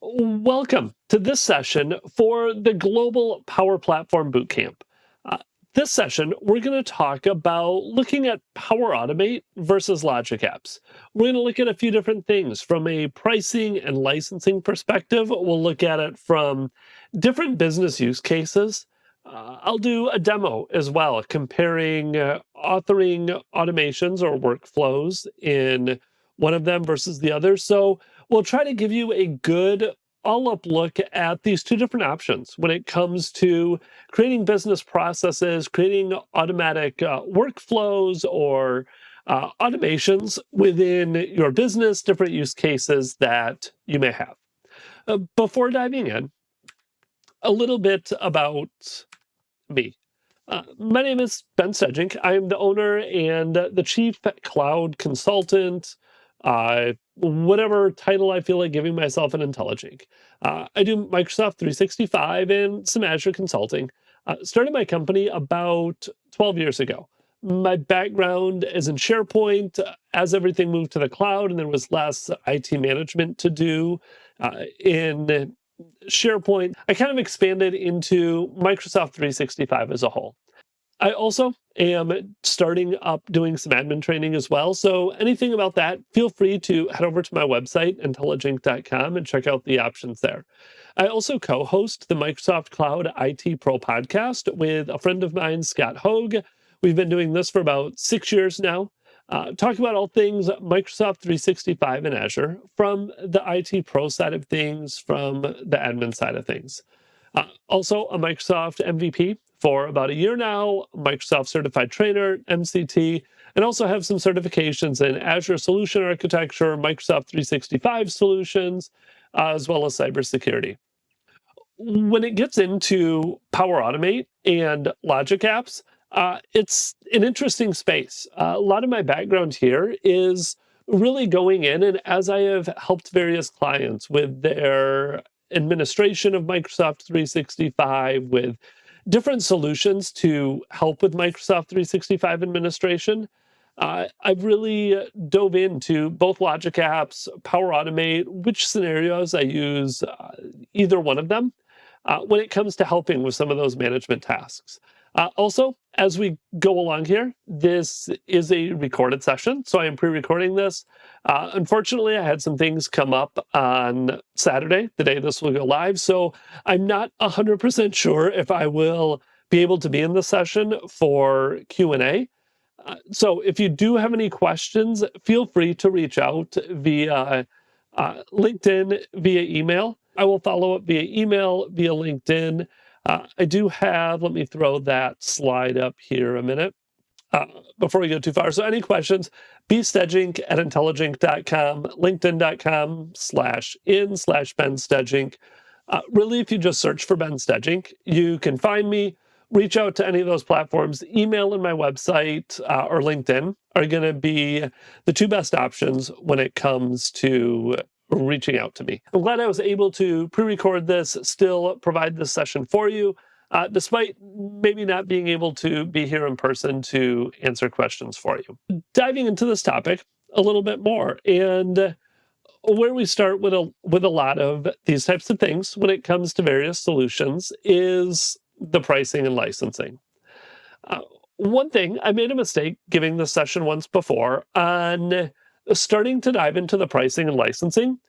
Welcome to this session for the Global Power Platform Bootcamp. This session, we're going to talk about looking at Power Automate versus Logic Apps. We're going to look at a few different things from a pricing and licensing perspective. We'll look at it from different business use cases. I'll do a demo as well, comparing authoring automations or workflows in one of them versus the other. So we'll try to give you a good all-up look at these two different options when it comes to creating business processes, creating automatic workflows or automations within your business, different use cases that you may have. Before diving in, a little bit about me. My name is Ben Stegink. I am the owner and the chief cloud consultant, whatever title I feel like giving myself in IntelliGink. I do Microsoft 365 and some Azure consulting. Started my company about 12 years ago. My background is in SharePoint. As everything moved to the cloud and there was less IT management to do in SharePoint, I kind of expanded into Microsoft 365 as a whole. I also am starting up doing some admin training as well. So anything about that, feel free to head over to my website, intelligink.com, and check out the options there. I also co-host the Microsoft Cloud IT Pro podcast with a friend of mine, Scott Hogue. We've been doing this for about 6 years now. Talk about all things Microsoft 365 and Azure from the IT Pro side of things, from the admin side of things. Also a Microsoft MVP for about a year now, Microsoft Certified Trainer, MCT, and also have some certifications in Azure Solution Architecture, Microsoft 365 solutions, as well as cybersecurity. When it gets into Power Automate and Logic Apps, it's an interesting space. A lot of my background here is really going in, and as I have helped various clients with their administration of Microsoft 365, with different solutions to help with Microsoft 365 administration, I've really dove into both Logic Apps, Power Automate, which scenarios I use either one of them when it comes to helping with some of those management tasks. Also, as we go along here, this is a recorded session, so I am pre-recording this. Unfortunately, I had some things come up on Saturday, the day this will go live, so I'm not 100% sure if I will be able to be in the session for Q&A. So if you do have any questions, feel free to reach out via LinkedIn, via email. I will follow up via email, via LinkedIn. I do have, let me throw that slide up here a minute before we go too far. So any questions, bstegink@intelligink.com, linkedin.com/in/Ben Stegink. Really, if you just search for Ben Stegink, you can find me. Reach out to any of those platforms. Email and my website or LinkedIn are going to be the two best options when it comes to reaching out to me. I'm glad I was able to pre-record this, still provide this session for you, despite maybe not being able to be here in person to answer questions for you. Diving into this topic a little bit more, and where we start with a lot of these types of things when it comes to various solutions is the pricing and licensing. One thing, I made a mistake giving this session once before on starting to dive into the pricing and licensing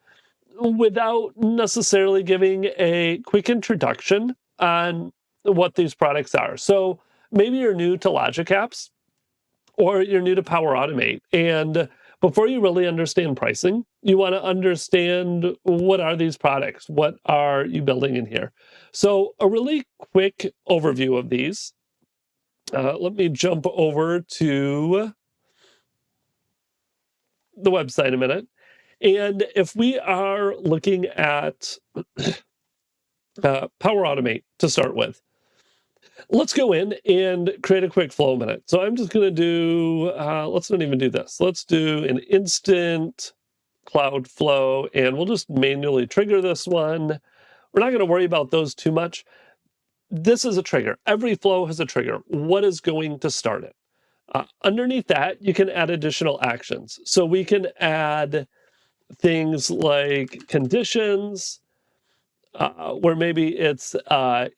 without necessarily giving a quick introduction on what these products are. So maybe you're new to Logic Apps or you're new to Power Automate, and before you really understand pricing, you want to understand what are these products? What are you building in here? So a really quick overview of these. Let me jump over to the website a minute. And if we are looking at Power Automate to start with, let's go in and create a quick flow minute. So I'm just going to do, let's not even do this. Let's do an instant cloud flow, and we'll just manually trigger this one. We're not going to worry about those too much. This is a trigger. Every flow has a trigger. What is going to start it? Underneath that, you can add additional actions. So we can add things like conditions. where maybe it's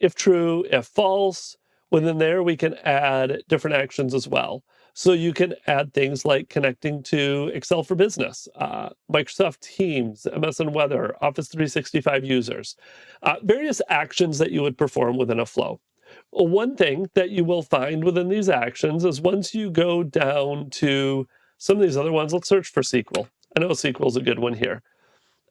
if true, if false. Within there, we can add different actions as well. So you can add things like connecting to Excel for Business, Microsoft Teams, MSN Weather, Office 365 users, various actions that you would perform within a flow. One thing that you will find within these actions is once you go down to some of these other ones, let's search for SQL. I know SQL is a good one here.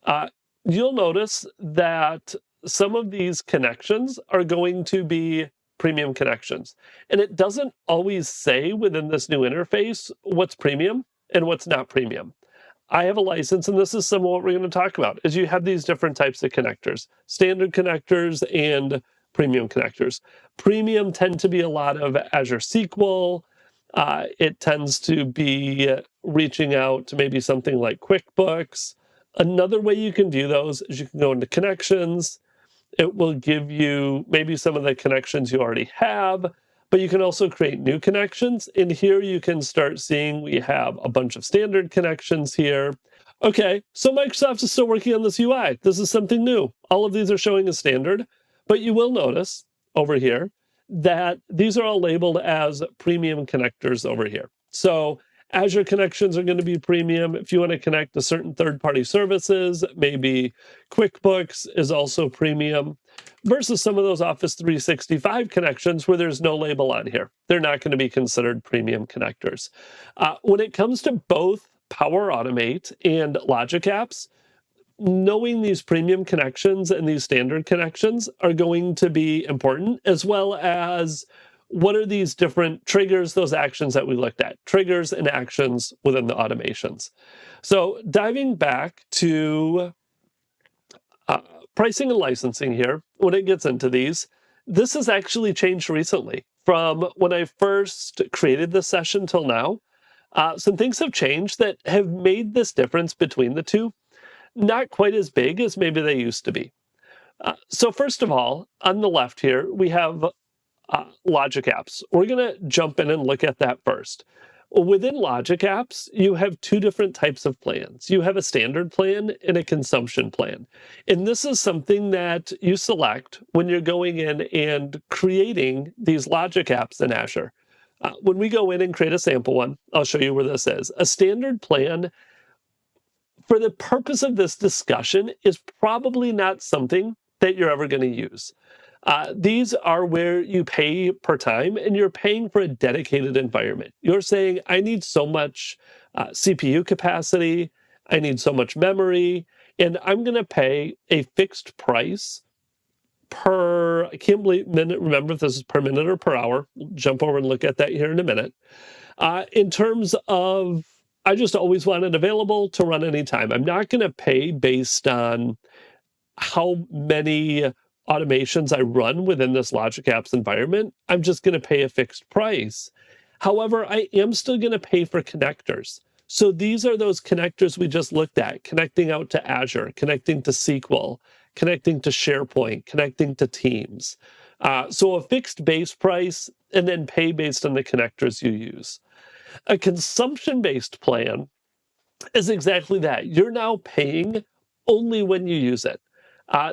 Uh, you'll notice that some of these connections are going to be premium connections. And it doesn't always say within this new interface what's premium and what's not premium. I have a license, and this is some of what we're going to talk about, is you have these different types of connectors, standard connectors and premium connectors. Premium tend to be a lot of Azure SQL. It tends to be reaching out to maybe something like QuickBooks. Another way you can do those is you can go into connections. It will give you maybe some of the connections you already have, but you can also create new connections. And here you can start seeing we have a bunch of standard connections here. Okay, so Microsoft is still working on this UI. This is something new. All of these are showing as standard, but you will notice over here that these are all labeled as premium connectors over here. So Azure connections are going to be premium. If you want to connect to certain third-party services, maybe QuickBooks is also premium, versus some of those Office 365 connections where there's no label on here. They're not going to be considered premium connectors. When it comes to both Power Automate and Logic Apps, knowing these premium connections and these standard connections are going to be important, as well as what are these different triggers, those actions that we looked at, triggers and actions within the automations. So diving back to pricing and licensing here, when it gets into these, this has actually changed recently. From when I first created this session till now, some things have changed that have made this difference between the two not quite as big as maybe they used to be. So first of all, on the left here, we have Logic Apps. We're going to jump in and look at that first. Within Logic Apps, you have two different types of plans. You have a standard plan and a consumption plan. And this is something that you select when you're going in and creating these Logic Apps in Azure. When we go in and create a sample one, I'll show you where this is. A standard plan, for the purpose of this discussion, is probably not something that you're ever going to use. These are where you pay per time and you're paying for a dedicated environment. You're saying, I need so much CPU capacity, I need so much memory, and I'm going to pay a fixed price per, I can't remember if this is per minute or per hour. We'll jump over and look at that here in a minute. In terms of, I just always want it available to run anytime. I'm not going to pay based on how many automations I run within this Logic Apps environment. I'm just going to pay a fixed price. However, I am still going to pay for connectors. So these are those connectors we just looked at, connecting out to Azure, connecting to SQL, connecting to SharePoint, connecting to Teams. So a fixed base price and then pay based on the connectors you use. A consumption-based plan is exactly that. You're now paying only when you use it.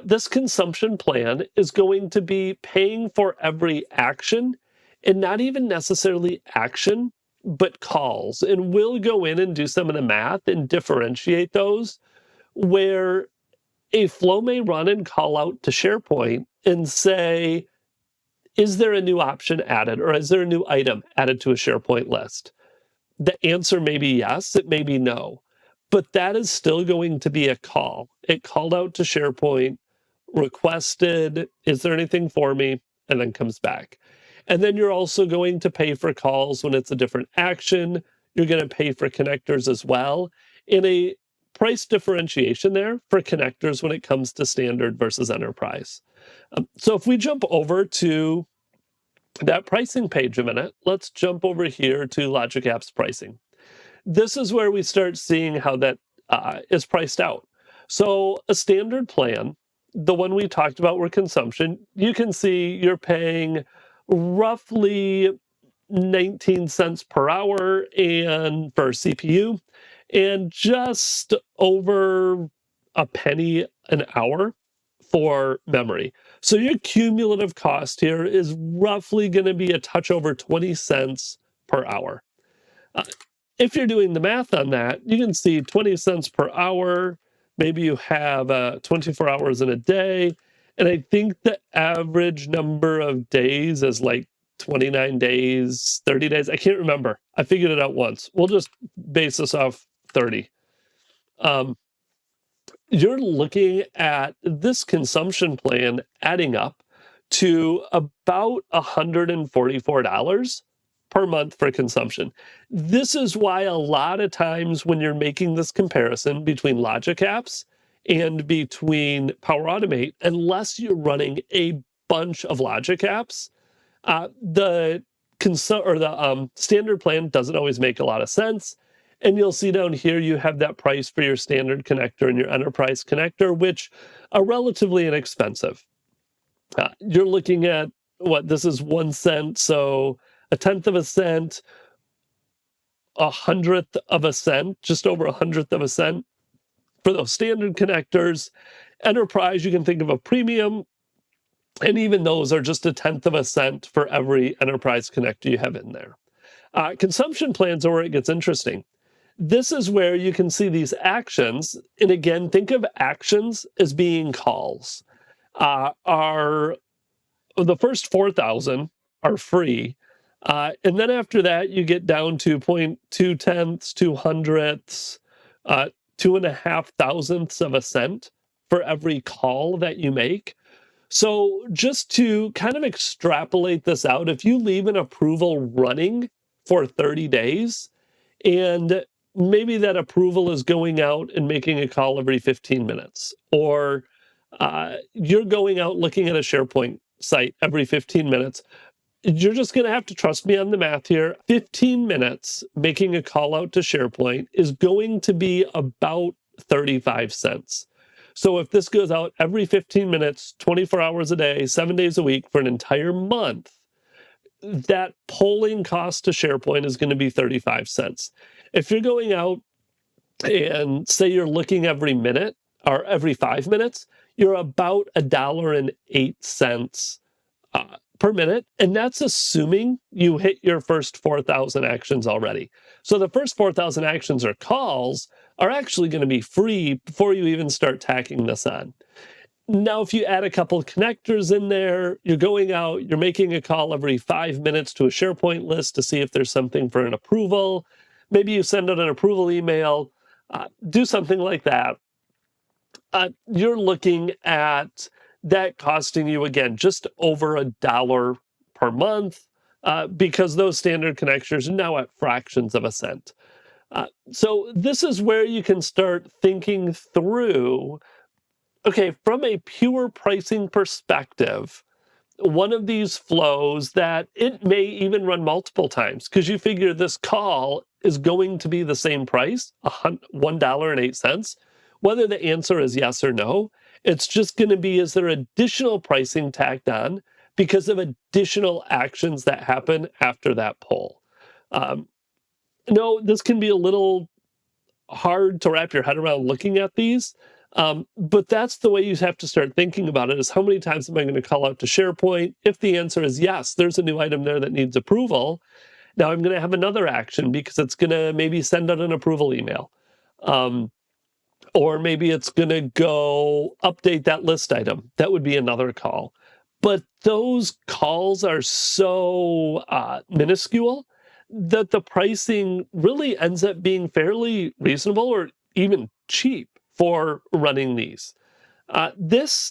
This consumption plan is going to be paying for every action, and not even necessarily action, but calls. And we'll go in and do some of the math and differentiate those, where a flow may run and call out to SharePoint and say, is there a new option added, or is there a new item added to a SharePoint list? The answer may be yes, it may be no, but that is still going to be a call. It called out to SharePoint, requested, is there anything for me, and then comes back. And then you're also going to pay for calls when it's a different action. You're going to pay for connectors as well. In a price differentiation there for connectors when it comes to standard versus enterprise. So if we jump over to that pricing page a minute, let's jump over here to Logic Apps pricing. This is where we start seeing how that is priced out. So a standard plan, the one we talked about were consumption, you can see you're paying roughly 19 cents per hour and for CPU, and just over a penny an hour for memory. So your cumulative cost here is roughly going to be a touch over 20 cents per hour. Uh, if you're doing the math on that, you can see 20 cents per hour. Maybe you have 24 hours in a day. And I think the average number of days is like 29 days, 30 days. I can't remember. I figured it out once. We'll just base this off 30. Um, you're looking at this consumption plan adding up to about $144 per month for consumption. This is why a lot of times when you're making this comparison between Logic apps and between Power Automate, unless you're running a bunch of Logic apps, the standard plan doesn't always make a lot of sense. And you'll see down here, you have that price for your standard connector and your enterprise connector, which are relatively inexpensive. You're looking at this is 1 cent. So a tenth of a cent, a hundredth of a cent, just over a hundredth of a cent for those standard connectors. Enterprise, you can think of a premium. And even those are just a tenth of a cent for every enterprise connector you have in there. Consumption plans are where it gets interesting. This is where you can see these actions. And again, think of actions as being calls. The first 4,000 are free. And then after that, you get down to 0.2 tenths, 2 hundredths, 2.5 thousandths of a cent for every call that you make. So just to kind of extrapolate this out, if you leave an approval running for 30 days, and maybe that approval is going out and making a call every 15 minutes, or you're going out looking at a SharePoint site every 15 minutes, you're just going to have to trust me on the math here. 15 minutes making a call out to SharePoint is going to be about 35 cents. So if this goes out every 15 minutes, 24 hours a day, 7 days a week for an entire month, that polling cost to SharePoint is going to be 35 cents. If you're going out and say you're looking every minute or every 5 minutes, you're about $1.08 per minute. And that's assuming you hit your first 4,000 actions already. So the first 4,000 actions or calls are actually going to be free before you even start tacking this on. Now, if you add a couple of connectors in there, you're going out, you're making a call every 5 minutes to a SharePoint list to see if there's something for an approval. Maybe you send out an approval email, do something like that. You're looking at that costing you, again, just over $1 per month because those standard connectors are now at fractions of a cent. So this is where you can start thinking through, okay, from a pure pricing perspective, one of these flows that it may even run multiple times because you figure this call is going to be the same price, $1.08, whether the answer is yes or no. It's just going to be, is there additional pricing tacked on because of additional actions that happen after that poll? No, this can be a little hard to wrap your head around looking at these. But that's the way you have to start thinking about it, is how many times am I going to call out to SharePoint? If the answer is yes, there's a new item there that needs approval. Now I'm going to have another action because it's going to maybe send out an approval email. Or maybe it's going to go update that list item. That would be another call. But those calls are so minuscule that the pricing really ends up being fairly reasonable or even cheap for running these.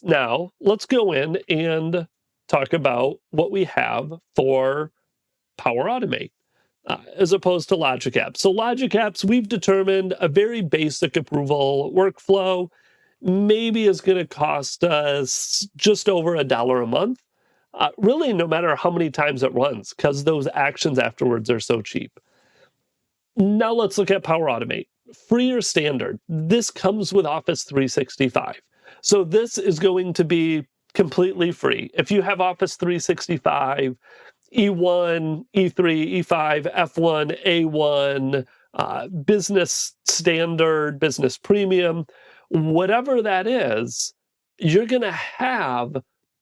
Now, let's go in and talk about what we have for Power Automate as opposed to Logic Apps. So Logic Apps, we've determined a very basic approval workflow maybe is going to cost us just over $1 a month. Really, no matter how many times it runs, because those actions afterwards are so cheap. Now let's look at Power Automate. Free or standard? This comes with Office 365. So this is going to be completely free. If you have Office 365, E1, E3, E5, F1, A1, business standard, business premium, whatever that is, you're going to have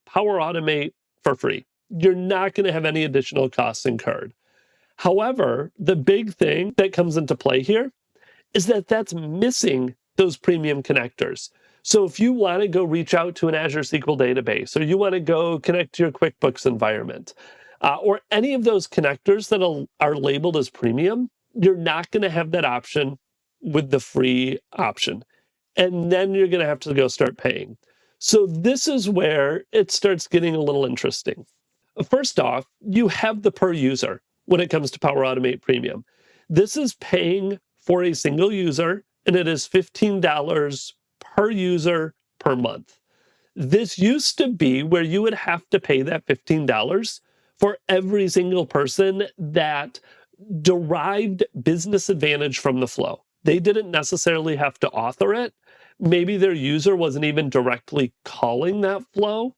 Power Automate for free. You're not going to have any additional costs incurred. However, the big thing that comes into play here is that that's missing those premium connectors. So if you want to go reach out to an Azure SQL database, or you want to go connect to your QuickBooks environment, or any of those connectors that are labeled as premium, you're not going to have that option with the free option. And then you're going to have to go start paying. So this is where it starts getting a little interesting. First off, you have the per user when it comes to Power Automate Premium. This is paying for a single user, and it is $15 per user per month. This used to be where you would have to pay that $15 for every single person that derived business advantage from the flow. They didn't necessarily have to author it. Maybe their user wasn't even directly calling that flow,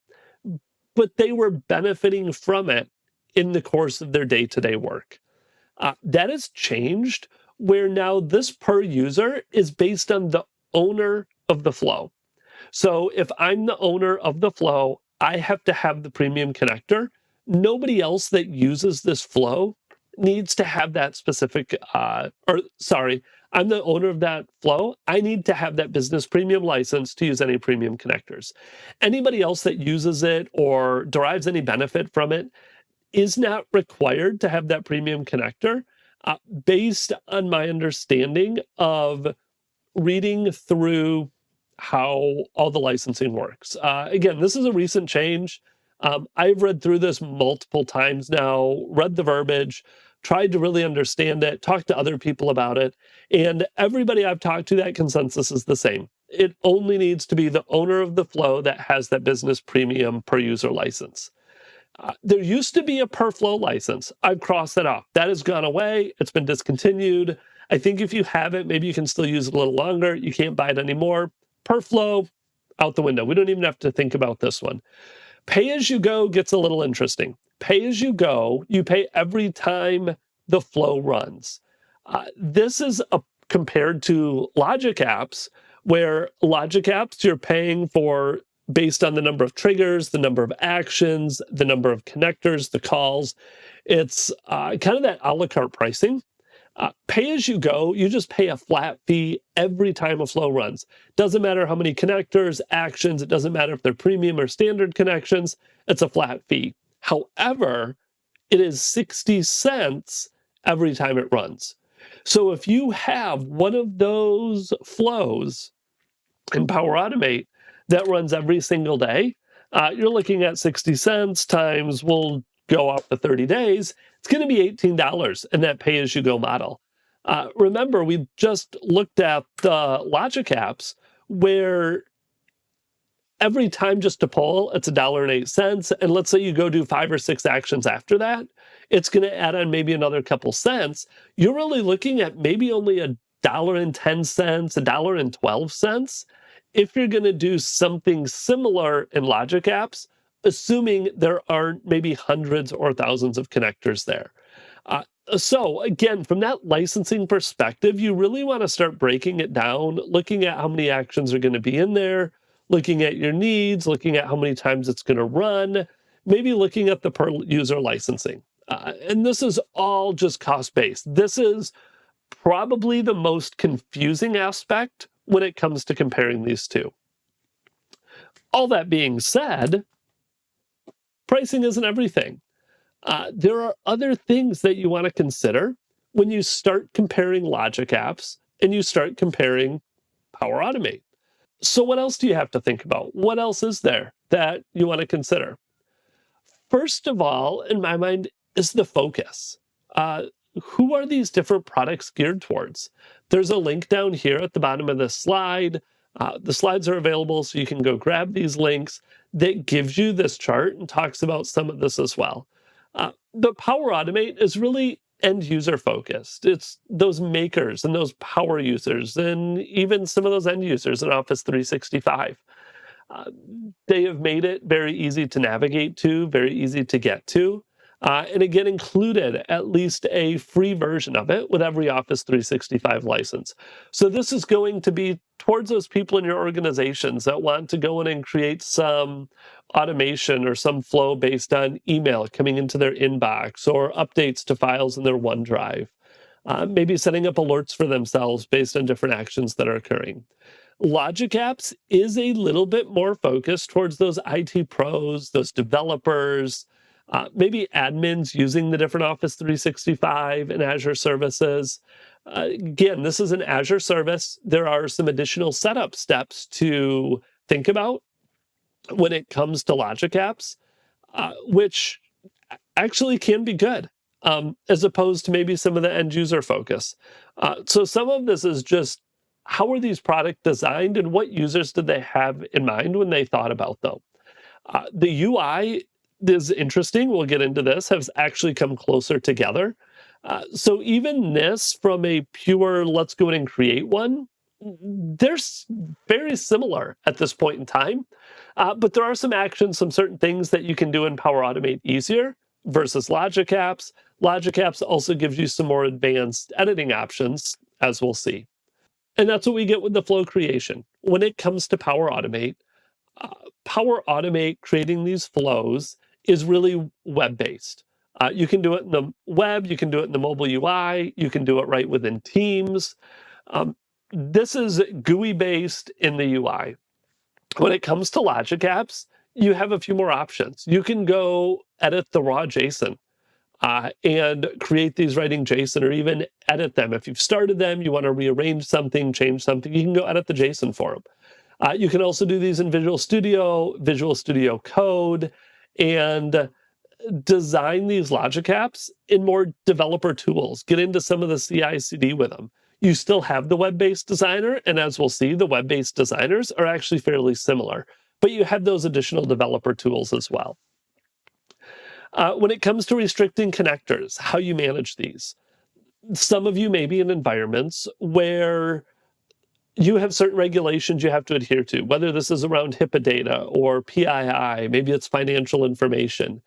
but they were benefiting from it in the course of their day-to-day work. That has changed, where now this per user is based on the owner of the flow. So if I'm the owner of the flow, I have to have the premium connector. Nobody else that uses this flow needs to have that specific, I'm the owner of that flow. I need to have that business premium license to use any premium connectors. Anybody else that uses it or derives any benefit from it is not required to have that premium connector, based on my understanding of reading through how all the licensing works. Again, this is a recent change. I've read through this multiple times now, read the verbiage, tried to really understand it, talked to other people about it, and everybody I've talked to, that consensus is the same. It only needs to be the owner of the flow that has that business premium per user license. There used to be a per flow license. I've crossed that off. That has gone away. It's been discontinued. I think if you have it, maybe you can still use it a little longer. You can't buy it anymore. Per flow, out the window. We don't even have to think about this one. Pay as you go gets a little interesting. Pay as you go, you pay every time the flow runs. This is compared to Logic Apps, where Logic Apps you're paying for based on the number of triggers, the number of actions, the number of connectors, the calls. It's kind of that a la carte pricing. Pay as you go, you just pay a flat fee every time a flow runs. Doesn't matter how many connectors, actions, it doesn't matter if they're premium or standard connections, it's a flat fee. However, it is 60 cents every time it runs. So if you have one of those flows in Power Automate that runs every single day, you're looking at 60 cents times, we'll go up to 30 days, it's going to be $18 in that pay-as-you-go model. Remember, we just looked at the Logic Apps, where every time just to pull, it's $1.08. And let's say you go do 5 or 6 actions after that, it's going to add on maybe another couple cents. You're really looking at maybe only $1.10, $1.12 if you're going to do something similar in Logic Apps, assuming there aren't maybe hundreds or thousands of connectors there. So again, from that licensing perspective, you really want to start breaking it down, looking at how many actions are going to be in there, looking at your needs, looking at how many times it's going to run, maybe looking at the per user licensing. And this is all just cost-based. This is probably the most confusing aspect when it comes to comparing these two. All that being said, pricing isn't everything. There are other things that you want to consider when you start comparing Logic Apps and you start comparing Power Automate. So what else do you have to think about? What else is there that you want to consider? First of all, in my mind, is the focus. Who are these different products geared towards? There's a link down here at the bottom of this slide. The slides are available, so you can go grab these links. That gives you this chart and talks about some of this as well. The Power Automate is really end user focused. It's those makers and those power users and even some of those end users in Office 365. They have made it very easy to navigate to, very easy to get to. And again, included at least a free version of it with every Office 365 license. So this is going to be towards those people in your organizations that want to go in and create some automation or some flow based on email coming into their inbox or updates to files in their OneDrive. Maybe setting up alerts for themselves based on different actions that are occurring. Logic Apps is a little bit more focused towards those IT pros, those developers, maybe admins using the different Office 365 and Azure services. Again, this is an Azure service. There are some additional setup steps to think about when it comes to Logic Apps, which actually can be good, as opposed to maybe some of the end user focus. So some of this is just how are these products designed and what users did they have in mind when they thought about them? The UI is interesting. We'll get into this, has actually come closer together. So even this, from a pure let's go in and create one, they're very similar at this point in time. But there are some actions, some certain things that you can do in Power Automate easier versus Logic Apps. Logic Apps also gives you some more advanced editing options, as we'll see. And that's what we get with the flow creation. When it comes to Power Automate, uh, Power Automate creating these flows is really web-based. You can do it in the web, you can do it in the mobile UI, you can do it right within Teams. Um, this is GUI-based in the UI. When it comes to Logic Apps, you have a few more options. You can go edit the raw JSON and create these writing JSON or even edit them. If you've started them, you want to rearrange something, change something, you can go edit the JSON for them. You can also do these in Visual Studio Code, and design these Logic Apps in more developer tools. Get into some of the CI/CD with them. You still have the web-based designer, and as we'll see, the web-based designers are actually fairly similar, but you have those additional developer tools as well. When it comes to restricting connectors, how you manage these, some of you may be in environments where you have certain regulations you have to adhere to, whether this is around HIPAA data or PII, maybe it's financial information.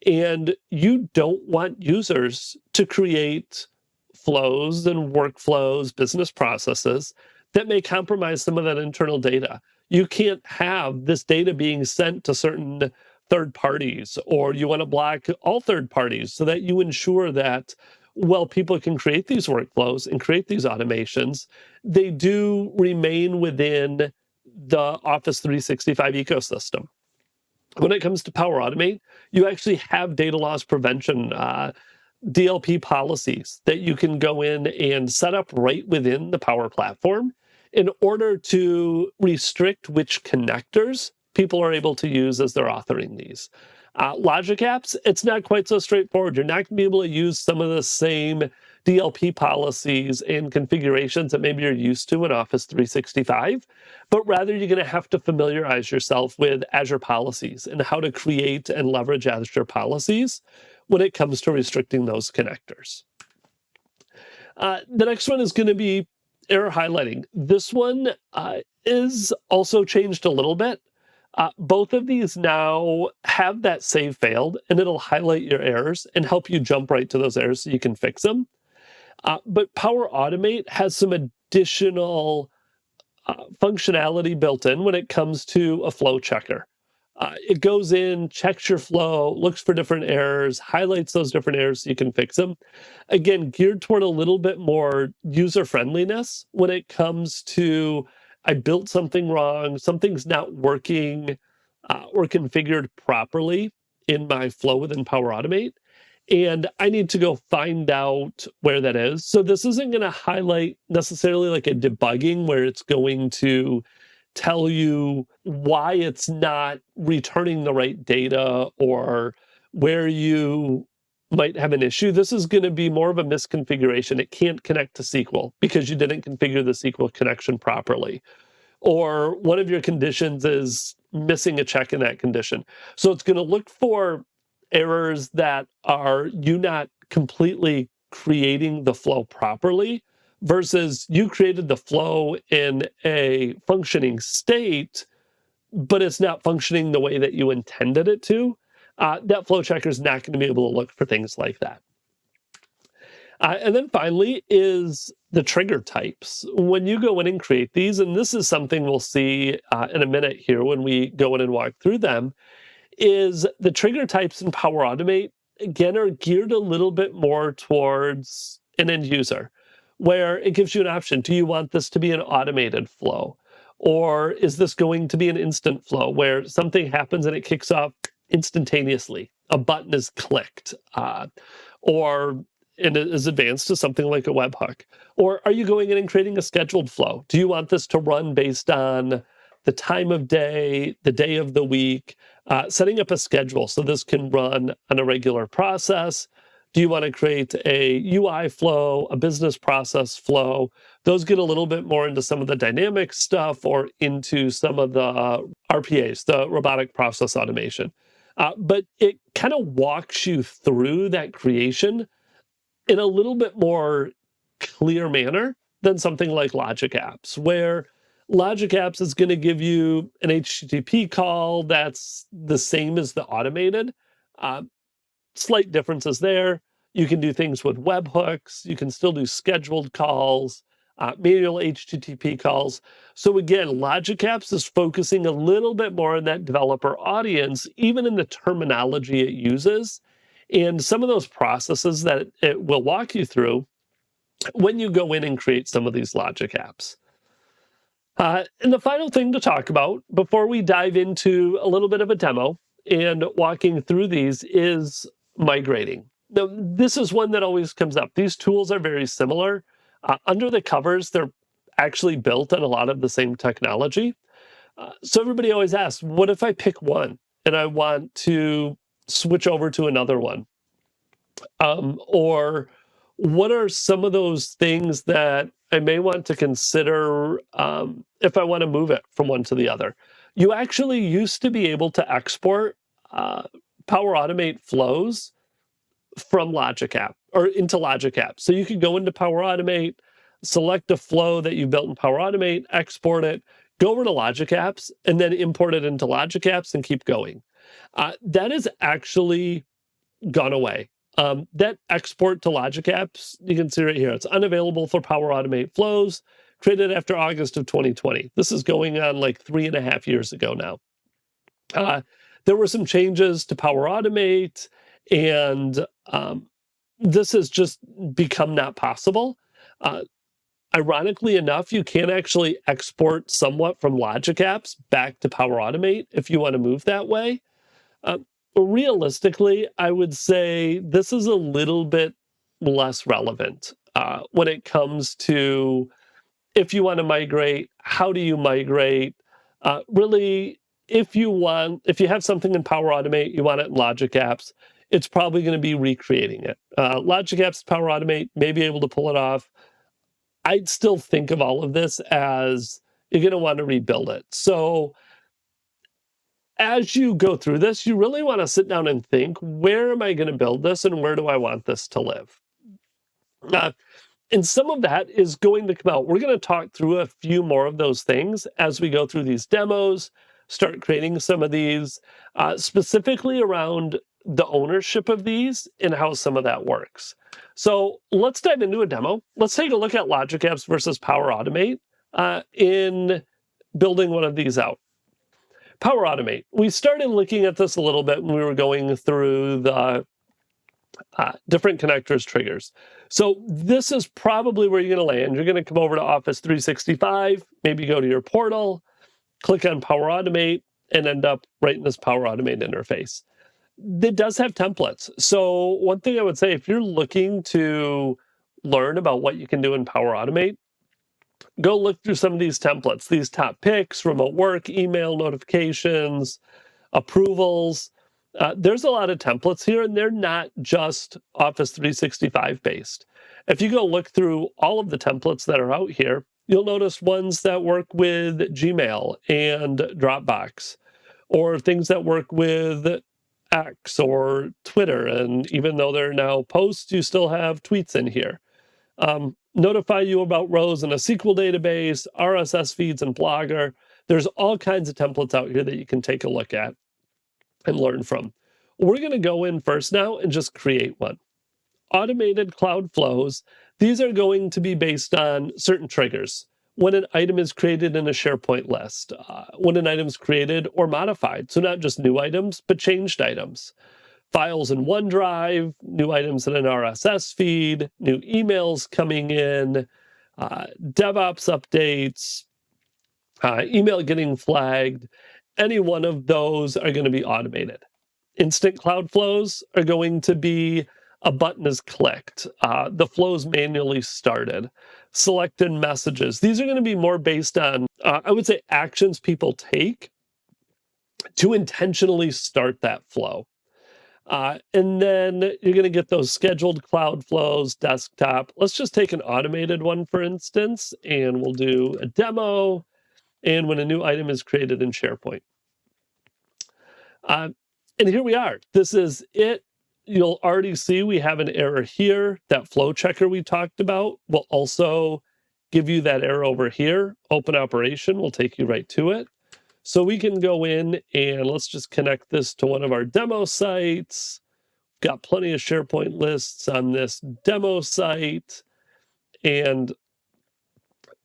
And you don't want users to create flows and workflows, business processes that may compromise some of that internal data. You can't have this data being sent to certain third parties, or you want to block all third parties so that you ensure that, well, people can create these workflows and create these automations. They do remain within the Office 365 ecosystem. When it comes to Power Automate, you actually have data loss prevention, DLP policies that you can go in and set up right within the Power Platform in order to restrict which connectors people are able to use as they're authoring these. Logic Apps, it's not quite so straightforward. You're not going to be able to use some of the same DLP policies and configurations that maybe you're used to in Office 365, but rather you're going to have to familiarize yourself with Azure policies and how to create and leverage Azure policies when it comes to restricting those connectors. The next one is going to be error highlighting. This one is also changed a little bit. Both of these now have that save failed, and it'll highlight your errors and help you jump right to those errors so you can fix them. But Power Automate has some additional functionality built in when it comes to a flow checker. It goes in, checks your flow, looks for different errors, highlights those different errors so you can fix them. Again, geared toward a little bit more user friendliness when it comes to I built something wrong, something's not working or configured properly in my flow within Power Automate, and I need to go find out where that is. So this isn't going to highlight necessarily like a debugging where it's going to tell you why it's not returning the right data or where you might have an issue. This is going to be more of a misconfiguration. It can't connect to SQL because you didn't configure the SQL connection properly. Or one of your conditions is missing a check in that condition. So it's going to look for errors that are you not completely creating the flow properly versus you created the flow in a functioning state, but it's not functioning the way that you intended it to. that flow checker is not going to be able to look for things like that. And then finally is the trigger types. When you go in and create these, and this is something we'll see in a minute here when we go in and walk through them, is the trigger types in Power Automate, again, are geared a little bit more towards an end user, where it gives you an option. Do you want this to be an automated flow? Or is this going to be an instant flow where something happens and it kicks off instantaneously? A button is clicked, or and it is advanced to something like a webhook? Or are you going in and creating a scheduled flow? Do you want this to run based on the time of day, the day of the week, setting up a schedule so this can run on a regular process? Do you want to create a UI flow, a business process flow? Those get a little bit more into some of the dynamic stuff or into some of the RPAs, the robotic process automation. But it kind of walks you through that creation in a little bit more clear manner than something like Logic Apps, where Logic Apps is going to give you an HTTP call that's the same as the automated. Uh, Slight differences there. You can do things with webhooks. You can still do scheduled calls, manual HTTP calls. So again, Logic Apps is focusing a little bit more on that developer audience, even in the terminology it uses. And some of those processes that it will walk you through when you go in and create some of these Logic Apps. And the final thing to talk about before we dive into a little bit of a demo and walking through these is migrating. Now, this is one that always comes up. These tools are very similar. Under the covers, they're actually built on a lot of the same technology. So everybody always asks, what if I pick one and I want to switch over to another one? Or what are some of those things that I may want to consider if I want to move it from one to the other? You actually used to be able to export Power Automate flows from Logic App or into Logic App. So you could go into Power Automate, select a flow that you built in Power Automate, export it, go over to Logic Apps, and then import it into Logic Apps and keep going. That is actually gone away. That export to Logic Apps, you can see right here, it's unavailable for Power Automate flows, created after August of 2020. This is going on like 3.5 years ago now. There were some changes to Power Automate, and this has just become not possible. Ironically enough, you can actually export somewhat from Logic Apps back to Power Automate if you want to move that way. Realistically, I would say this is a little bit less relevant when it comes to if you want to migrate, how do you migrate? Really, if you have something in Power Automate, you want it in Logic Apps, it's probably going to be recreating it. Logic Apps, Power Automate may be able to pull it off. I'd still think of all of this as you're going to want to rebuild it. So as you go through this, you really want to sit down and think, where am I going to build this and where do I want this to live? And some of that is going to come out. We're going to talk through a few more of those things as we go through these demos, start creating some of these, specifically around the ownership of these and how some of that works. So let's dive into a demo. Let's take a look at Logic Apps versus Power Automate in building one of these out. Power Automate. We started looking at this a little bit when we were going through the different connectors triggers. So this is probably where you're going to land. You're going to come over to Office 365, maybe go to your portal, click on Power Automate, and end up right in this Power Automate interface. It does have templates. So one thing I would say, if you're looking to learn about what you can do in Power Automate, go look through some of these templates, these top picks, remote work, email notifications, approvals. There's a lot of templates here, and they're not just Office 365 based. If you go look through all of the templates that are out here, you'll notice ones that work with Gmail and Dropbox, or things that work with X or Twitter. And even though they're now posts, you still have tweets in here. Notify you about rows in a SQL database, RSS feeds, and Blogger. There's all kinds of templates out here that you can take a look at and learn from. we're going to go in first now and just create one. Automated cloud flows, these are going to be based on certain triggers. When an item is created in a SharePoint list, when an item is created or modified, so not just new items, but changed items. Files in OneDrive, new items in an RSS feed, new emails coming in, DevOps updates, email getting flagged. Any one of those are going to be automated. Instant cloud flows are going to be a button is clicked, the flows manually started, selected messages. These are going to be more based on, I would say, actions people take to intentionally start that flow. And then you're going to get those scheduled cloud flows, desktop. Let's just take an automated one, for instance, and we'll do a demo. And when a new item is created in SharePoint. And here we are. This is it. You'll already see we have an error here. That flow checker we talked about will also give you that error over here. Open operation will take you right to it. So we can go in and let's just connect this to one of our demo sites. Got plenty of SharePoint lists on this demo site. And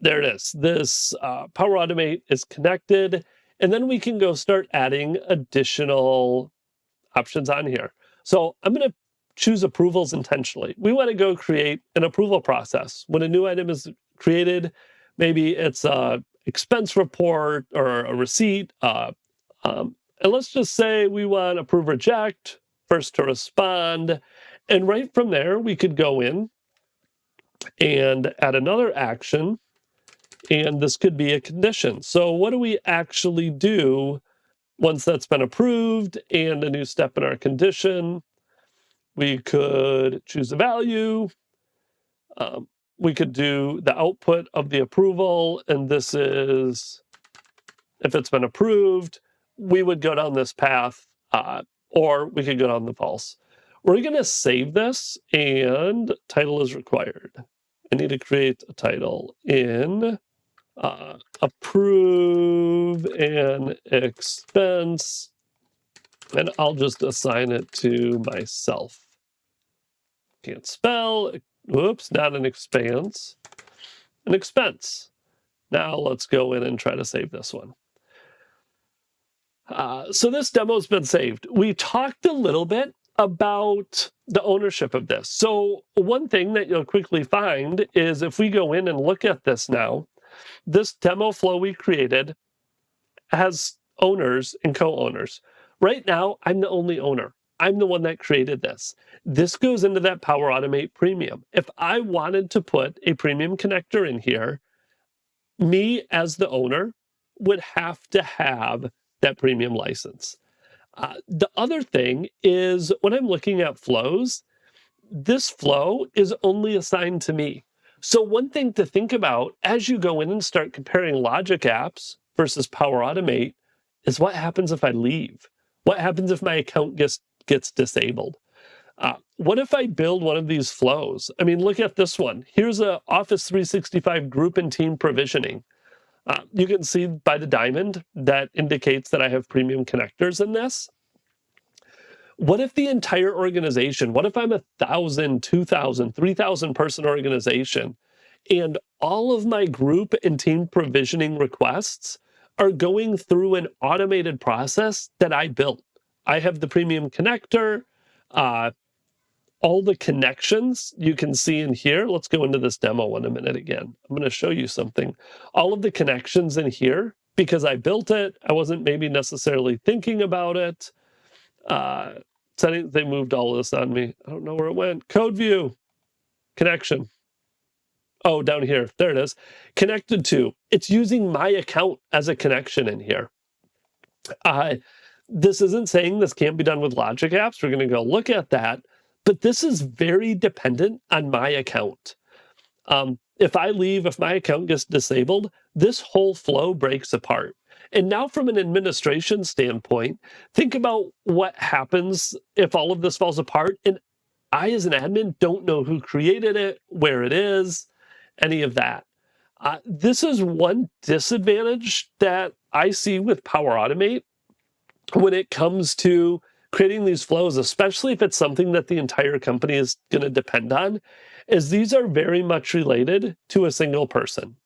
there it is. This Power Automate is connected. And then we can go start adding additional options on here. So I'm going to choose approvals intentionally. We want to go create an approval process. When a new item is created, maybe it's a expense report or a receipt. And let's just say we want approve reject, first to respond. And right from there, we could go in and add another action. And this could be a condition. So what do we actually do once that's been approved and a new step in our condition? We could choose a value. We could do the output of the approval. And this is, if it's been approved, we would go down this path, or we could go down the false. We're going to save this, and title is required. I need to create a title in approve an expense, and I'll just assign it to myself. Can't spell. Whoops, not an expense. An expense. Now let's go in and try to save this one. So this demo's been saved. We talked a little bit about the ownership of this. So one thing that you'll quickly find is if we go in and look at this now, this demo flow we created has owners and co-owners. Right now, I'm the only owner. I'm the one that created this. This goes into that Power Automate Premium. If I wanted to put a premium connector in here, me as the owner would have to have that premium license. The other thing is when I'm looking at flows, this flow is only assigned to me. So one thing to think about as you go in and start comparing Logic apps versus Power Automate is what happens if I leave? What happens if my account gets disabled? What if I build one of these flows? I mean, look at this one. Here's a Office 365 group and team provisioning. You can see by the diamond that indicates that I have premium connectors in this. What if the entire organization, what if I'm 1,000, 2,000, 3,000 person organization, and all of my group and team provisioning requests are going through an automated process that I built? I have the premium connector, all the connections you can see in here. Let's go into this demo in a minute again. I'm going to show you something. All of the connections in here, because I built it, I wasn't maybe necessarily thinking about it. They moved all of this on me. I don't know where it went. Code view, connection. Oh, down here. There it is. Connected to. It's using my account as a connection in here. This isn't saying this can't be done with Logic apps. We're going to go look at that. But this is very dependent on my account. If I leave, if my account gets disabled, this whole flow breaks apart. And now from an administration standpoint, think about what happens if all of this falls apart and I, as an admin, don't know who created it, where it is, any of that. This is one disadvantage that I see with Power Automate when it comes to creating these flows, especially if it's something that the entire company is going to depend on, is these are very much related to a single person.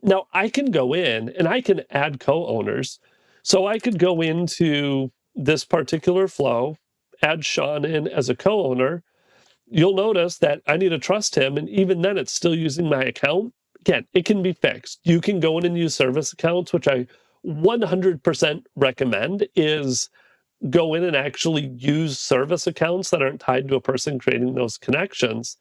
Now, I can go in and I can add co-owners. So I could go into this particular flow, add Sean in as a co-owner. You'll notice that I need to trust him, and even then it's still using my account. Again, it can be fixed. You can go in and use service accounts, which I 100% recommend, is go in and actually use service accounts that aren't tied to a person creating those connections.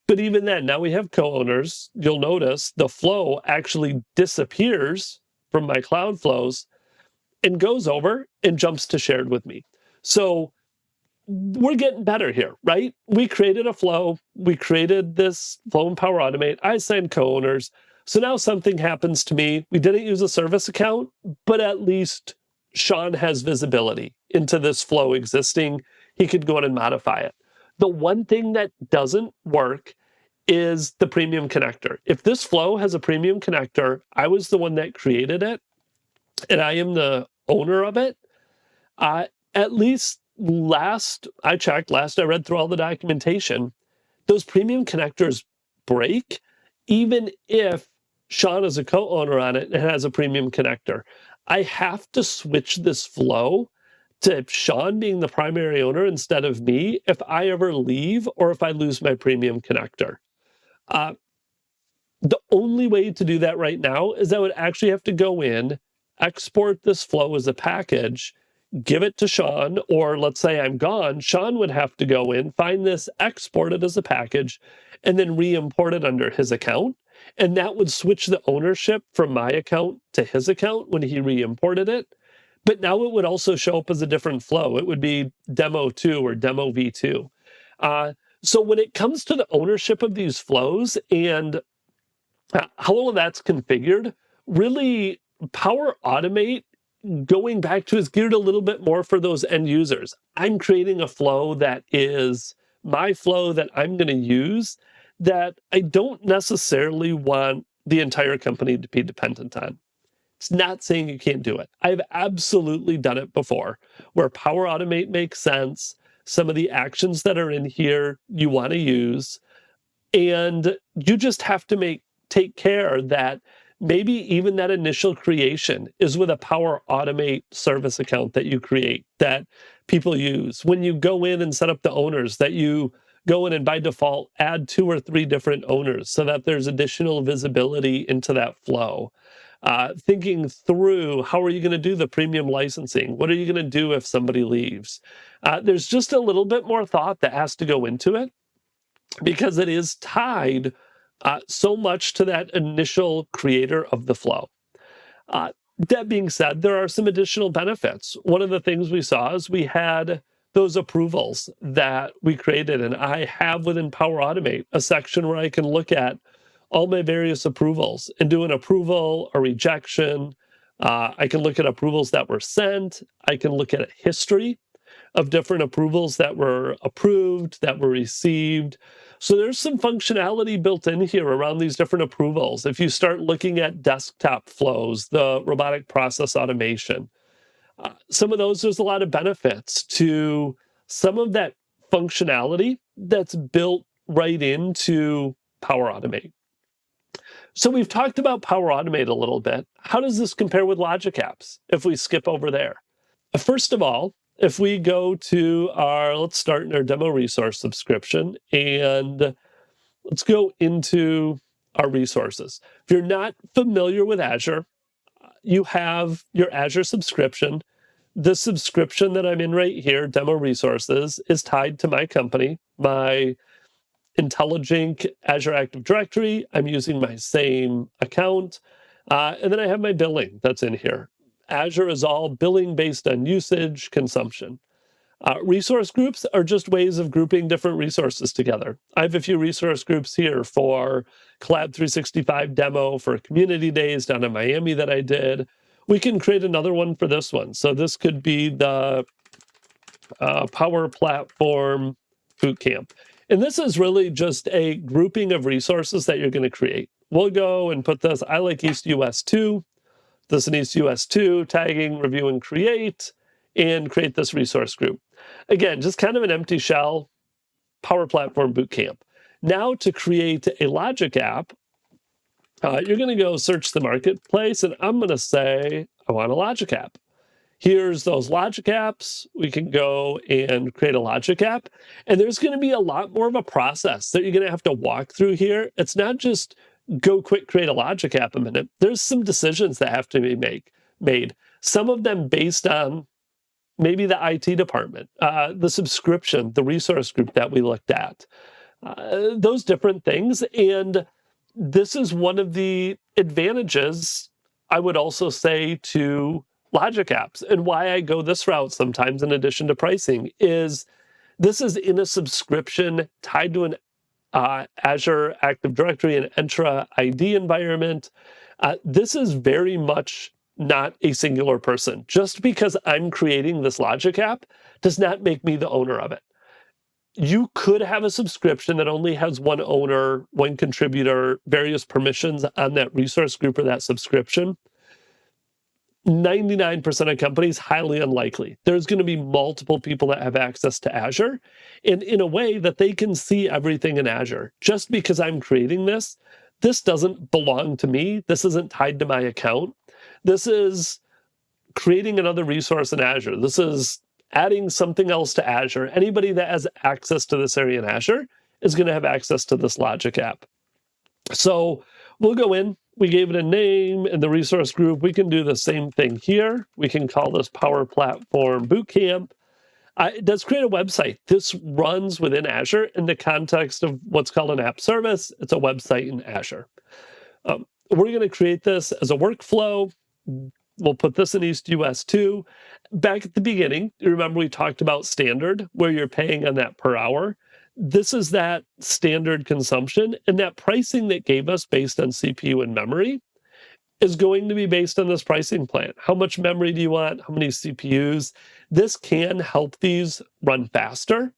But even then, now we have co-owners. You'll notice the flow actually disappears from my cloud flows and goes over and jumps to shared with me. So we're getting better here, right? We created a flow. We created this flow and Power Automate. I assigned co-owners. So now something happens to me. We didn't use a service account, but at least Sean has visibility into this flow existing. He could go in and modify it. The one thing that doesn't work is the premium connector. If this flow has a premium connector, I was the one that created it, and I am the owner of it. At least last I read through all the documentation, those premium connectors break even if Sean is a co-owner on it and has a premium connector. I have to switch this flow to Sean being the primary owner instead of me if I ever leave or if I lose my premium connector. Uh, the only way to do that right now is I would actually have to go in, export this flow as a package, give it to Sean, or let's say I'm gone, Sean would have to go in, find this, export it as a package, and then re-import it under his account. And that would switch the ownership from my account to his account when he re-imported it. But now it would also show up as a different flow. It would be demo 2 or demo v2. So when it comes to the ownership of these flows and how all of that's configured, really Power Automate, going back to, is geared a little bit more for those end users. I'm creating a flow that is my flow that I'm going to use that I don't necessarily want the entire company to be dependent on. It's not saying you can't do it. I've absolutely done it before, where Power Automate makes sense. Some of the actions that are in here you want to use, and you just have to take care that maybe even that initial creation is with a Power Automate service account that you create, that people use. When you go in and set up the owners, that you go in and by default add 2 or 3 different owners so that there's additional visibility into that flow. Thinking through, how are you going to do the premium licensing? What are you going to do if somebody leaves? There's just a little bit more thought that has to go into it, because it is tied so much to that initial creator of the flow. That being said, there are some additional benefits. One of the things we saw is we had those approvals that we created, and I have within Power Automate a section where I can look at all my various approvals and do an approval, a rejection. I can look at approvals that were sent. I can look at a history of different approvals that were approved, that were received. So there's some functionality built in here around these different approvals. If you start looking at desktop flows, the robotic process automation, some of those, there's a lot of benefits to some of that functionality that's built right into Power Automate. So we've talked about Power Automate a little bit. How does this compare with Logic Apps if we skip over there? First of all, if we go to let's start in our demo resource subscription, and let's go into our resources. If you're not familiar with Azure, you have your Azure subscription. The subscription that I'm in right here, demo resources, is tied to my company, my IntelliGink Azure Active Directory. I'm using my same account. And then I have my billing that's in here. Azure is all billing based on usage, consumption. Resource groups are just ways of grouping different resources together. I have a few resource groups here for Collab 365 demo, for community days down in Miami that I did. We can create another one for this one. So this could be the Power Platform Bootcamp. And this is really just a grouping of resources that you're going to create. We'll go and put this, I like East US 2. This is East US 2, tagging, review, and create. and create this resource group. Again, just kind of an empty shell Power Platform Bootcamp. Now to create a logic app, you're going to go search the marketplace, and I'm going to say, I want a logic app. Here's those logic apps. We can go and create a logic app. And there's going to be a lot more of a process that you're going to have to walk through here. It's not just go quick, create a logic app a minute. There's some decisions that have to be made. Some of them based on maybe the IT department, the subscription, the resource group that we looked at, those different things. And this is one of the advantages, I would also say, to logic apps, and why I go this route sometimes in addition to pricing is this is in a subscription tied to an Azure Active Directory and Entra ID environment. This is very much not a singular person. Just because I'm creating this logic app does not make me the owner of it. You could have a subscription that only has one owner, one contributor, various permissions on that resource group or that subscription. 99% of companies, highly unlikely. There's going to be multiple people that have access to Azure, and in a way that they can see everything in Azure. Just because I'm creating this doesn't belong to me. This isn't tied to my account. This is creating another resource in Azure. This is adding something else to Azure. Anybody that has access to this area in Azure is going to have access to this logic app. So we'll go in. We gave it a name in the resource group. We can do the same thing here. We can call this Power Platform Bootcamp. It does create a website. This runs within Azure in the context of what's called an app service. It's a website in Azure. We're going to create this as a workflow. We'll put this in East US 2. Back at the beginning, you remember we talked about standard, where you're paying on that per hour. This is that standard consumption, and that pricing that gave us based on CPU and memory is going to be based on this pricing plan. How much memory do you want? How many CPUs? This can help these run faster,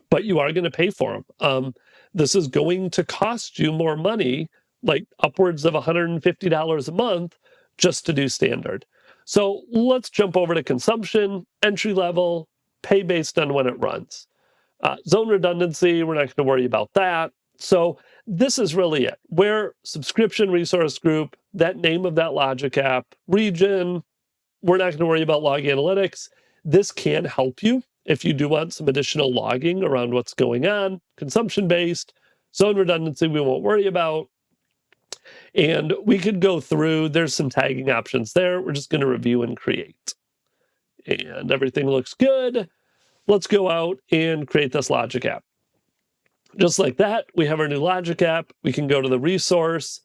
but you are going to pay for them. This is going to cost you more money, like upwards of $150 a month, just to do standard. So let's jump over to consumption, entry level, pay based on when it runs. Zone redundancy, we're not going to worry about that. So this is really it. Where subscription resource group, that name of that logic app, region, we're not going to worry about log analytics. This can help you if you do want some additional logging around what's going on. Consumption-based, zone redundancy, we won't worry about. And we could go through, there's some tagging options there. We're just going to review and create. And everything looks good. Let's go out and create this logic app. Just like that, we have our new logic app. We can go to the resource,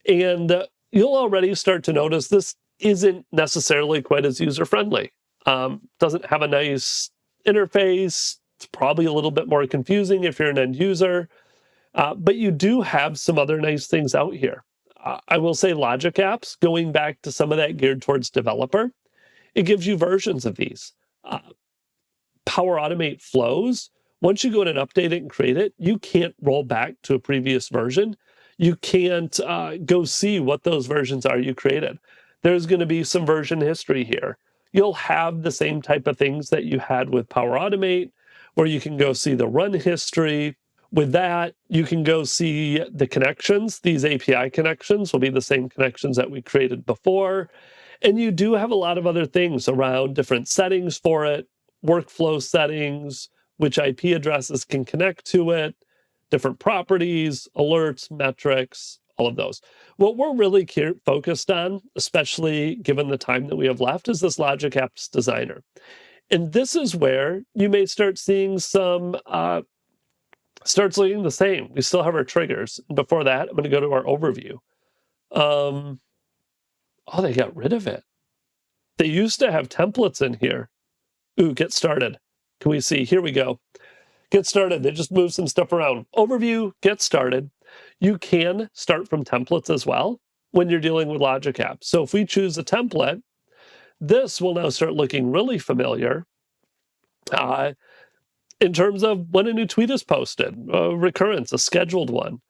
and you'll already start to notice this isn't necessarily quite as user-friendly. Doesn't have a nice interface. It's probably a little bit more confusing if you're an end user, but you do have some other nice things out here. I will say logic apps, going back to some of that geared towards developer, it gives you versions of these. Power Automate flows, once you go in and update it and create it, you can't roll back to a previous version. You can't go see what those versions are you created. There's going to be some version history here. You'll have the same type of things that you had with Power Automate, where you can go see the run history. With that, you can go see the connections. These API connections will be the same connections that we created before. And you do have a lot of other things around different settings for it, workflow settings, which IP addresses can connect to it, different properties, alerts, metrics, all of those. What we're really focused on, especially given the time that we have left, is this Logic Apps Designer. And this is where you may start seeing some, starts looking the same. We still have our triggers. And before that, I'm going to go to our overview. Oh, they got rid of it. They used to have templates in here. Ooh, get started. Can we see? Here we go. Get started. They just moved some stuff around. Overview, get started. You can start from templates as well when you're dealing with Logic Apps. So if we choose a template, this will now start looking really familiar in terms of when a new tweet is posted, a recurrence, a scheduled one.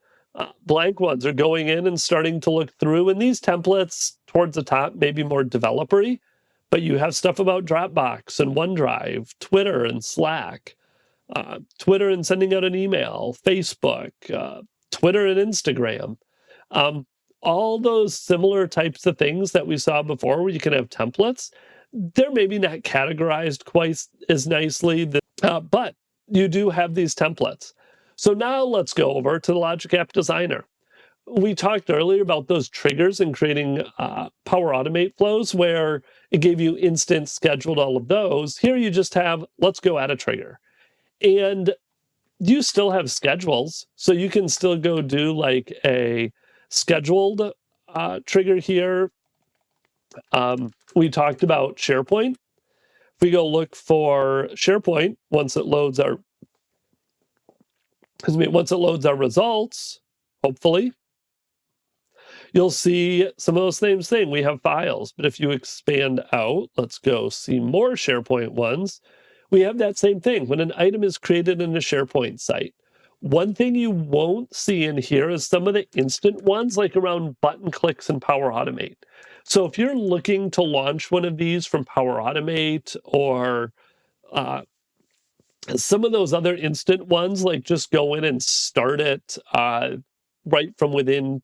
Blank ones are going in and starting to look through. And these templates towards the top may be more developer-y, But you have stuff about Dropbox and OneDrive, Twitter and Slack, Twitter and sending out an email, Facebook, Twitter and Instagram. Um, all those similar types of things that we saw before where you can have templates, they're maybe not categorized quite as nicely, but you do have these templates. So now let's go over to the Logic App Designer. We talked earlier about those triggers and creating Power Automate flows where it gave you instant scheduled all of those. Here you just have, let's go add a trigger. And you still have schedules, so you can still go do like a scheduled trigger here. We talked about SharePoint. If we go look for SharePoint, once it loads our results, hopefully, you'll see some of those same things. We have files, but if you expand out, let's go see more SharePoint ones. We have that same thing. When an item is created in a SharePoint site, one thing you won't see in here is some of the instant ones, like around button clicks and Power Automate. So if you're looking to launch one of these from Power Automate or some of those other instant ones, like just go in and start it right from within,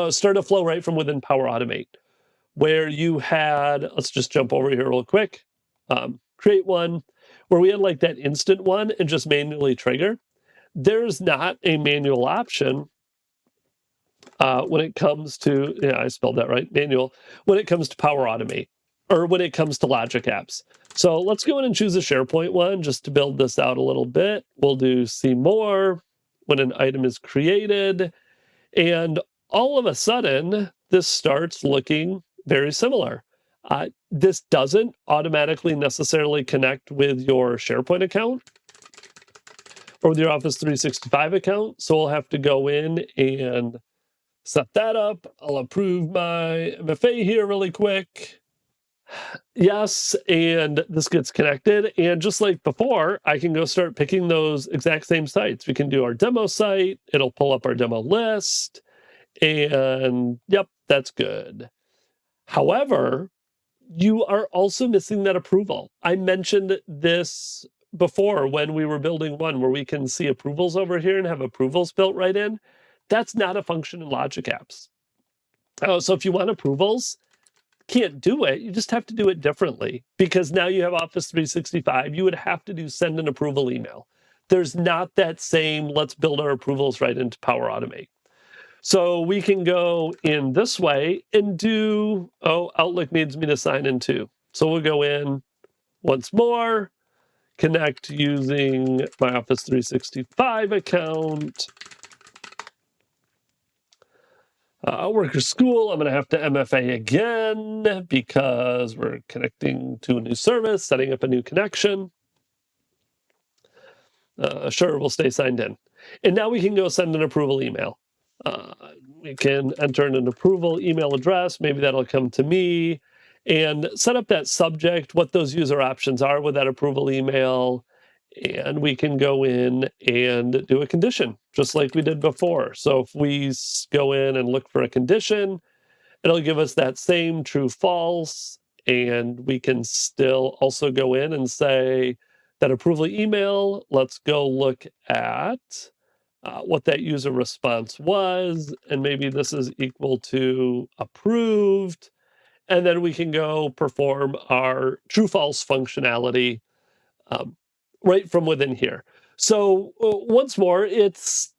start a flow right from within Power Automate, where you had, let's just jump over here real quick, create one, where we had like that instant one and just manually trigger. There's not a manual option when it comes to, yeah, I spelled that right, manual, when it comes to Power Automate, or when it comes to Logic Apps. So let's go in and choose a SharePoint one just to build this out a little bit. We'll do see more when an item is created. And all of a sudden, this starts looking very similar. This doesn't automatically necessarily connect with your SharePoint account or with your Office 365 account. So we'll have to go in and set that up. I'll approve my MFA here really quick. Yes, and this gets connected. And just like before, I can go start picking those exact same sites. We can do our demo site. It'll pull up our demo list. And yep, that's good. However, you are also missing that approval. I mentioned this before when we were building one where we can see approvals over here and have approvals built right in. That's not a function in Logic Apps. So if you want approvals, can't do it. You just have to do it differently because now you have Office 365. You would have to do send an approval email. There's not that same let's build our approvals right into Power Automate. So we can go in this way and do, oh, Outlook needs me to sign in too. So we'll go in once more, connect using my Office 365 account. Worker school, I'm going to have to MFA again because we're connecting to a new service, setting up a new connection. Sure, we'll stay signed in. And now we can go send an approval email. We can enter in an approval email address. Maybe that'll come to me and set up that subject, what those user options are with that approval email. And we can go in and do a condition just like we did before. So if we go in and look for a condition, it'll give us that same true false. And we can still also go in and say that approval email, let's go look at what that user response was, and maybe this is equal to approved, and then we can go perform our true-false functionality right from within here. So once more, it's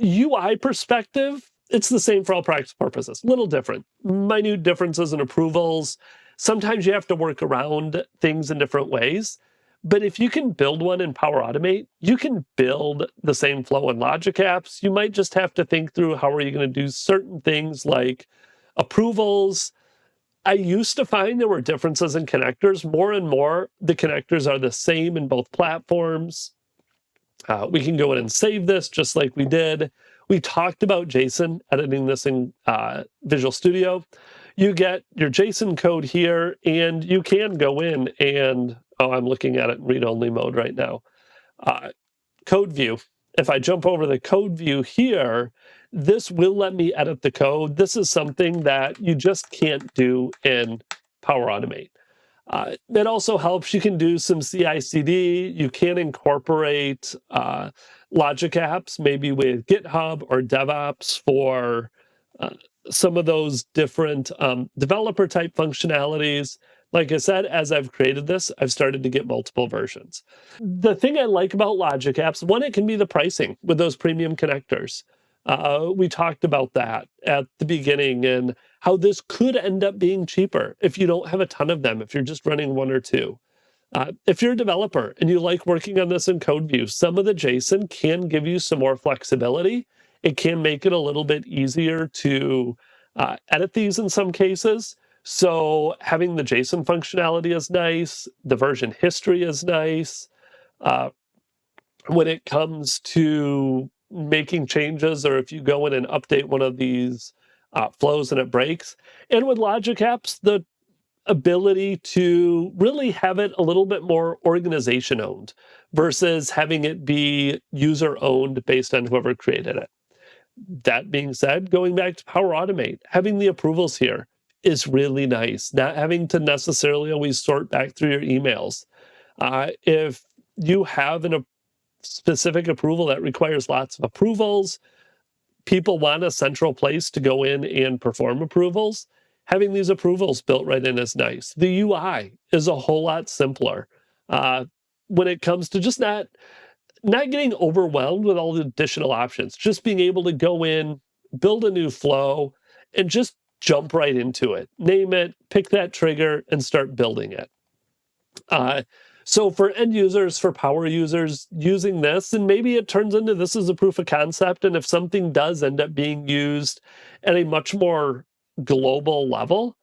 UI perspective, it's the same for all practical purposes, little different, minute differences in approvals. Sometimes you have to work around things in different ways. But if you can build one in Power Automate, you can build the same flow in Logic Apps. You might just have to think through how are you going to do certain things like approvals. I used to find there were differences in connectors. More and more, the connectors are the same in both platforms. We can go in and save this just like we did. We talked about JSON, editing this in Visual Studio. You get your JSON code here, and you can go in and, oh, I'm looking at it in read-only mode right now. Code view. If I jump over the code view here, this will let me edit the code. This is something that you just can't do in Power Automate. It also helps. You can do some CI/CD. You can incorporate Logic apps, maybe with GitHub or DevOps for uh, some of those different developer type functionalities. Like I said, as I've created this, I've started to get multiple versions. The thing I like about Logic apps, one, it can be the pricing with those premium connectors. We talked about that at the beginning and how this could end up being cheaper if you don't have a ton of them, if you're just running one or two. If you're a developer and you like working on this in code view, some of the JSON can give you some more flexibility. It can make it a little bit easier to edit these in some cases. So having the JSON functionality is nice. The version history is nice. Uh, when it comes to making changes, or if you go in and update one of these flows and it breaks. And with Logic apps, the ability to really have it a little bit more organization owned versus having it be user owned based on whoever created it. That being said, going back to Power Automate, having the approvals here is really nice. Not having to necessarily always sort back through your emails. If you have a specific approval that requires lots of approvals, people want a central place to go in and perform approvals. Having these approvals built right in is nice. The UI is a whole lot simpler when it comes to just not getting overwhelmed with all the additional options. Just being able to go in, build a new flow, and just jump right into it. Name it, pick that trigger, and start building it. So for end users, for power users using this, and maybe it turns into this as a proof of concept, and if something does end up being used at a much more global level,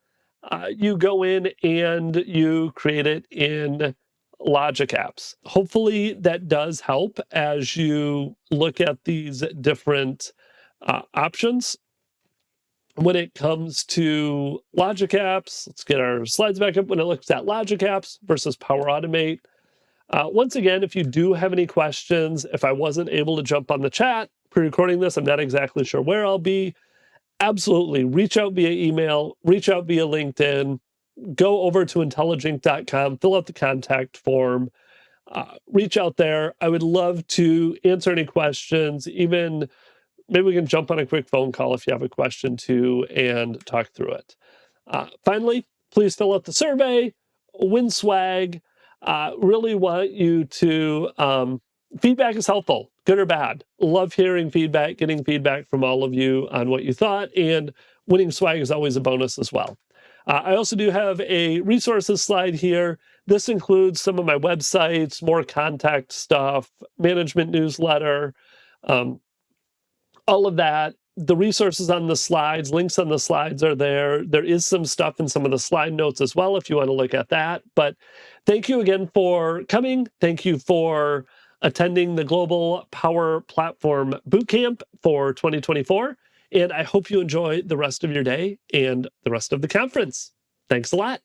you go in and you create it in Logic apps. Hopefully that does help as you look at these different options. When it comes to Logic apps, let's get our slides back up. When it looks at Logic apps versus Power Automate, once again, if you do have any questions, if I wasn't able to jump on the chat pre-recording this, I'm not exactly sure where I'll be. Absolutely, reach out via email, reach out via LinkedIn, go over to intelligink.com, fill out the contact form, reach out there. I would love to answer any questions, even maybe we can jump on a quick phone call if you have a question too and talk through it. Finally, please fill out the survey, win swag. Really want you to, feedback is helpful, good or bad. Love hearing feedback, getting feedback from all of you on what you thought, and winning swag is always a bonus as well. I also do have a resources slide here. This includes some of my websites, more contact stuff, management newsletter, all of that. The resources on the slides, links on the slides are there. There is some stuff in some of the slide notes as well if you want to look at that. But thank you again for coming. Thank you for attending the Global Power Platform Bootcamp for 2024. And I hope you enjoy the rest of your day and the rest of the conference. Thanks a lot.